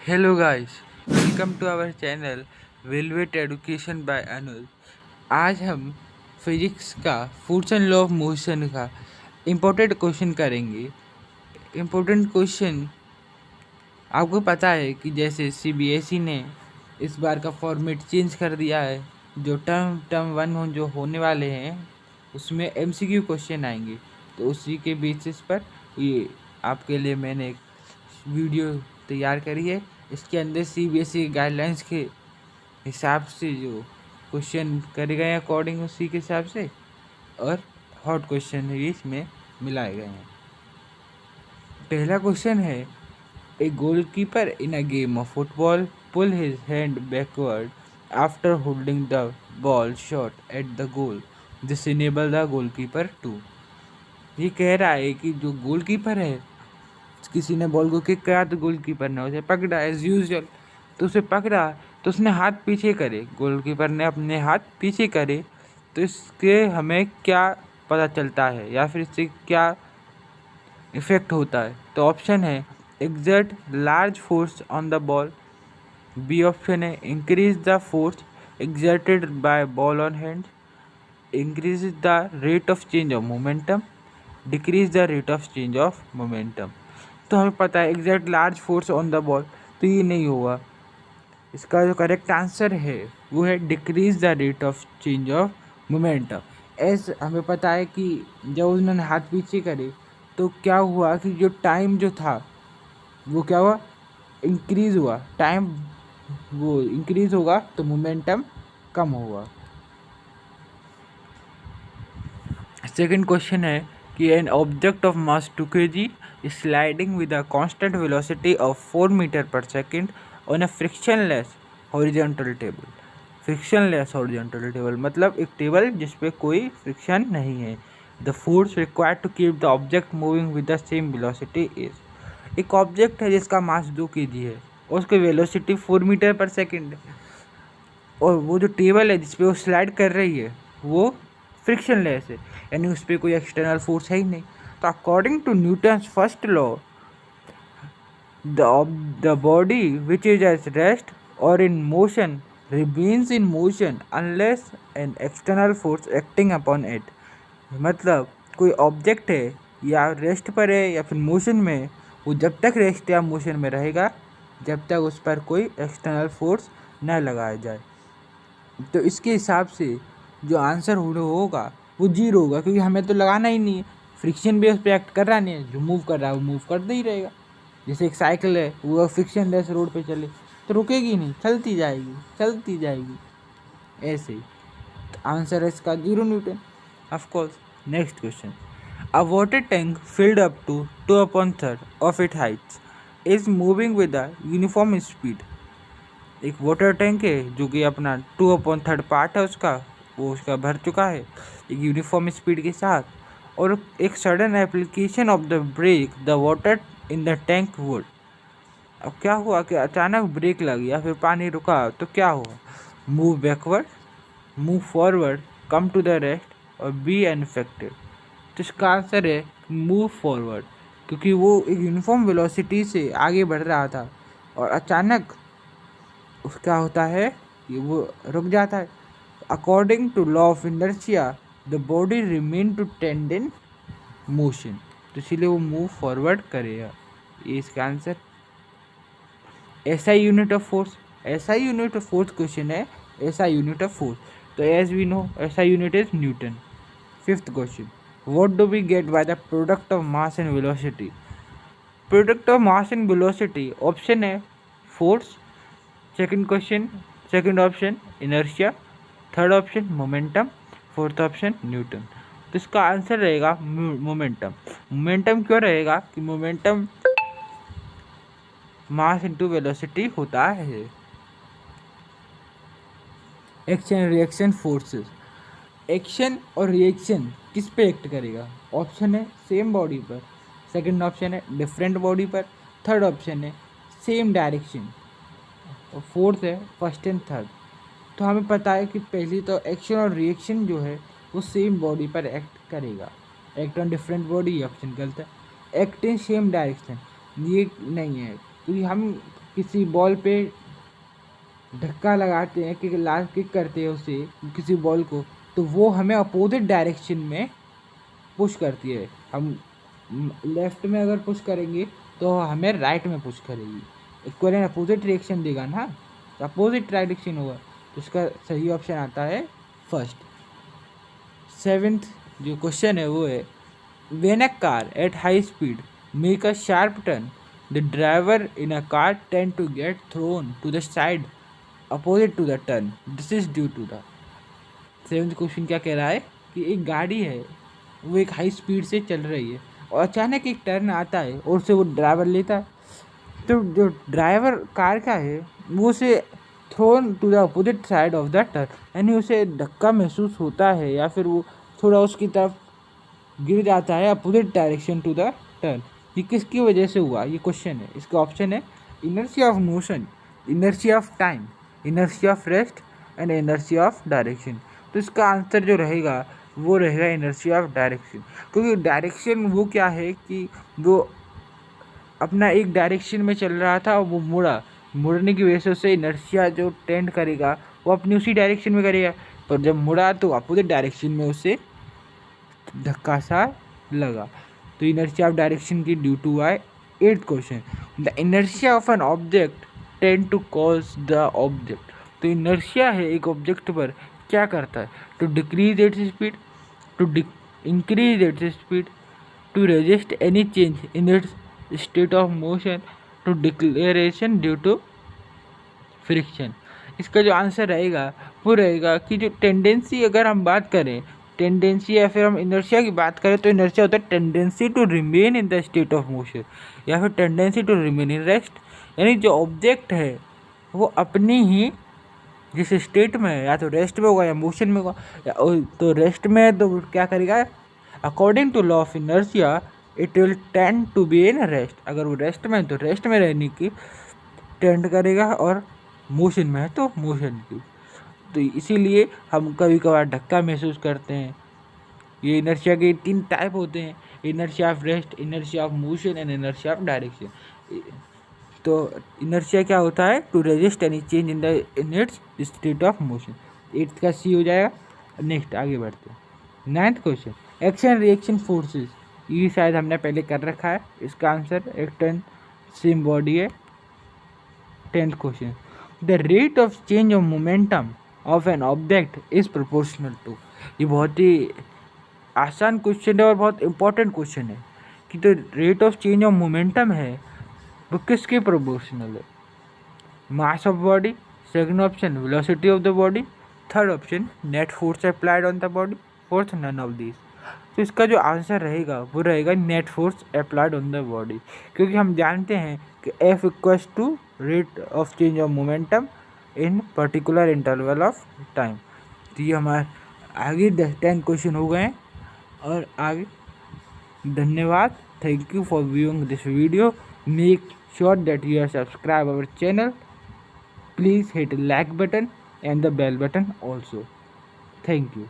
Hello guys, welcome to our channel Velvet Education by अनुज। आज हम physics का force and law of motion का important question करेंगे। Important question आपको पता है कि जैसे सीबीएसई ने इस बार का फॉर्मेट चेंज कर दिया है। जो टर्म वन जो होने वाले हैं उसमें एमसीक्यू क्वेश्चन आएंगे, तो उसी के बेसिस पर ये आपके लिए मैंने एक वीडियो तैयार करी है। इसके अंदर सीबीएसई गाइडलाइंस के हिसाब से जो क्वेश्चन करे गए हैं अकॉर्डिंग उसी के हिसाब से, और हॉट क्वेश्चन भी इसमें मिलाए गए हैं। पहला क्वेश्चन है, a goalkeeper in a game of football pull his hand backward after holding the ball shot at the goal, this enable the goalkeeper to. ये कह रहा है कि जो गोलकीपर है, किसी ने बॉल को किक करा तो गोलकीपर ने उसे पकड़ा एज यूजुअल, तो उसे पकड़ा तो उसने हाथ पीछे करे, गोलकीपर ने अपने हाथ पीछे करे, तो इसके हमें क्या पता चलता है या फिर इससे क्या इफेक्ट होता है। तो ऑप्शन है exert large force on the ball, B option है increase the force exerted by ball on hand, increase the rate of change of momentum, decrease the rate of change of momentum. तो हमें पता है exact large force on the ball, तो ये नहीं होगा। इसका जो करेक्ट आंसर है वो है decrease the rate of change of momentum. ऐसे हमें पता है कि जब उन्होंने हाथ पीछे करे तो क्या हुआ कि जो टाइम जो था वो क्या हुआ, इंक्रीज हुआ। टाइम वो इंक्रीज होगा तो मोमेंटम कम होगा। सेकंड क्वेश्चन है कि an object of mass 2 kg is sliding with a constant velocity of 4 meter per second on a frictionless horizontal table। Frictionless horizontal table मतलब एक टेबल जिस पे कोई फ्रिक्शन नहीं है। The force required to keep the object moving with the same velocity is. एक object है जिसका मास 2 kg है और उसकी वेलोसिटी 4 मीटर पर सेकेंड है, और वो जो टेबल है जिस पे वो स्लाइड कर रही है वो फ्रिक्शनलेस है, यानी उस पर कोई एक्सटर्नल फोर्स है ही नहीं। तो according to Newton's first law, the body which is at rest और in motion remains in motion unless an external force acting upon it। मतलब कोई ऑब्जेक्ट है या रेस्ट पर है या फिर मोशन में है, वो जब तक रेस्ट या मोशन में रहेगा जब तक उस पर कोई एक्सटर्नल फोर्स न लगाया जाए। तो इसके हिसाब से जो आंसर होगा वो जीरो होगा, क्योंकि हमें तो लगाना ही नहीं है। फ्रिक्शन भी उस पर एक्ट कर रहा नहीं है, जो मूव कर रहा है वो मूव करता ही रहेगा। जैसे एक साइकिल है, वो फ्रिक्शन लेस रोड पे चले तो रुकेगी नहीं, चलती जाएगी चलती जाएगी ऐसे ही। तो आंसर है इसका 0 newton of course. Next question, a water tank filled up to 2/3 of it heights is moving with a uniform speed. एक वाटर टैंक है जो कि अपना 2/3 पार्ट है उसका, वो उसका भर चुका है एक यूनिफॉर्म स्पीड के साथ, और एक sudden application of the brake the water in the tank would. अब क्या हुआ कि अचानक ब्रेक लगी या फिर पानी रुका तो क्या हुआ, move backward, move forward, come to the rest और बी अनफेक्टेड। तो इसका आंसर है मूव फॉरवर्ड, क्योंकि वो एक यूनिफॉर्म वेलोसिटी से आगे बढ़ रहा था और अचानक उसका होता है कि वो रुक जाता है। According to law of inertia the body remain to tend in motion, तो इसीलिए वो मूव फॉरवर्ड करेगा। ये इसका आंसर। SI unit of force, SI unit of force question है, एसआई यूनिट ऑफ फोर्स, तो as we know SI unit is newton. Fifth question, what do we get by the product of mass and velocity. Product of mass and velocity option है force, second question second option inertia, third option momentum, fourth option Newton. तो इसका answer रहेगा momentum. Momentum क्यों रहेगा कि momentum mass into velocity होता है। Action reaction forces, action और रिएक्शन किस पे एक्ट करेगा। ऑप्शन है सेम बॉडी पर, सेकंड ऑप्शन है डिफरेंट बॉडी पर, थर्ड ऑप्शन है सेम डायरेक्शन, और फोर्थ है फर्स्ट एंड थर्ड। तो हमें पता है कि पहली तो एक्शन और रिएक्शन जो है वो सेम बॉडी पर एक्ट करेगा। Act on different body option गलत है। एक्ट इन सेम डायरेक्शन ये नहीं है, क्योंकि हम किसी बॉल पे धक्का लगाते हैं, किक करते हैं उसे, किसी बॉल को, तो वो हमें अपोजिट डायरेक्शन में पुश करती है। हम लेफ्ट में अगर पुश करेंगे तो हमें राइट में पुश करेगी। इक्वल एंड अपोजिट रिएक्शन देगा ना, तो अपोजिट डायरेक्शन होगा, तो इसका सही ऑप्शन आता है फर्स्ट। 7th जो क्वेश्चन है वो है, when a car at high speed make a sharp turn, the driver in a car tend to get thrown to the side opposite to the turn, this is due to the. 7th question क्या कह रहा है कि एक गाड़ी है, वो एक हाई स्पीड से चल रही है और अचानक एक टर्न आता है और उसे वो ड्राइवर लेता है, तो जो ड्राइवर कार का है वो उसे thrown to the opposite side of the turn, यानी उसे धक्का महसूस होता है या फिर वो थोड़ा उसकी तरफ गिर जाता है opposite direction to the turn. ये किसकी वजह से हुआ, ये क्वेश्चन है। इसका ऑप्शन है inertia of motion, inertia of time, inertia of rest and inertia of direction. तो इसका आंसर जो रहेगा वो रहेगा इनर्शिया ऑफ डायरेक्शन, क्योंकि डायरेक्शन वो क्या है कि वो अपना एक डायरेक्शन में चल रहा था और वो मुड़ने की वजह से उससे इनर्शिया जो टेंड करेगा वो अपनी उसी डायरेक्शन में करेगा, पर जब मुड़ा तो अपोजिट डायरेक्शन में उसे धक्का सा लगा, तो इनर्शिया ऑफ डायरेक्शन की due to I. 8th question, the inertia of an object tend to cause the object. तो इनर्शिया है एक ऑब्जेक्ट पर क्या करता है, to decrease its speed, to increase its speed, to resist any change in its state of motion, to declaration due to friction. इसका जो answer रहेगा वो रहेगा कि जो टेंडेंसी, अगर हम बात करें टेंडेंसी या फिर हम इनर्शिया की बात करें, तो इनर्शिया होता है tendency to remain in the state of motion या फिर tendency to remain in rest, यानी जो ऑब्जेक्ट है वो अपनी ही जिस स्टेट में है, या तो रेस्ट में होगा या मोशन में होगा, तो रेस्ट में है तो क्या करेगा, according to law of inertia it will tend to be in rest. अगर वो रेस्ट में है तो रेस्ट में रहने की टेंड करेगा, और मोशन में है तो मोशन की। तो इसीलिए हम कभी कभार धक्का महसूस करते हैं। ये इनर्शिया के 3 टाइप होते हैं, inertia of rest, inertia of motion and inertia of direction. तो इनर्शिया क्या होता है, to resist any change in its state of motion. 8th का सी हो जाएगा। नेक्स्ट आगे बढ़ते हैं। 9th question, action reaction forces, ये शायद हमने पहले कर रखा है। इसका आंसर एक 10 सेम बॉडी है। 10th question, the rate of change of momentum of an object is proportional to. ये बहुत ही आसान क्वेश्चन है और बहुत इंपॉर्टेंट क्वेश्चन है कि तो rate of change of momentum है वो किसके प्रोपोर्शनल है, mass of body, second option velocity of the body, third option net force applied on the body, fourth none of this. तो इसका जो आंसर रहेगा वो रहेगा net force applied on the body, क्योंकि हम जानते हैं कि F equals to rate of change of momentum in particular interval of time. तो ये हमारे आगे 10 क्वेश्चन हो गए हैं और आगे। धन्यवाद, thank you for viewing this video. Make sure that you are subscribe our channel. Please hit like button and the bell button also. Thank you.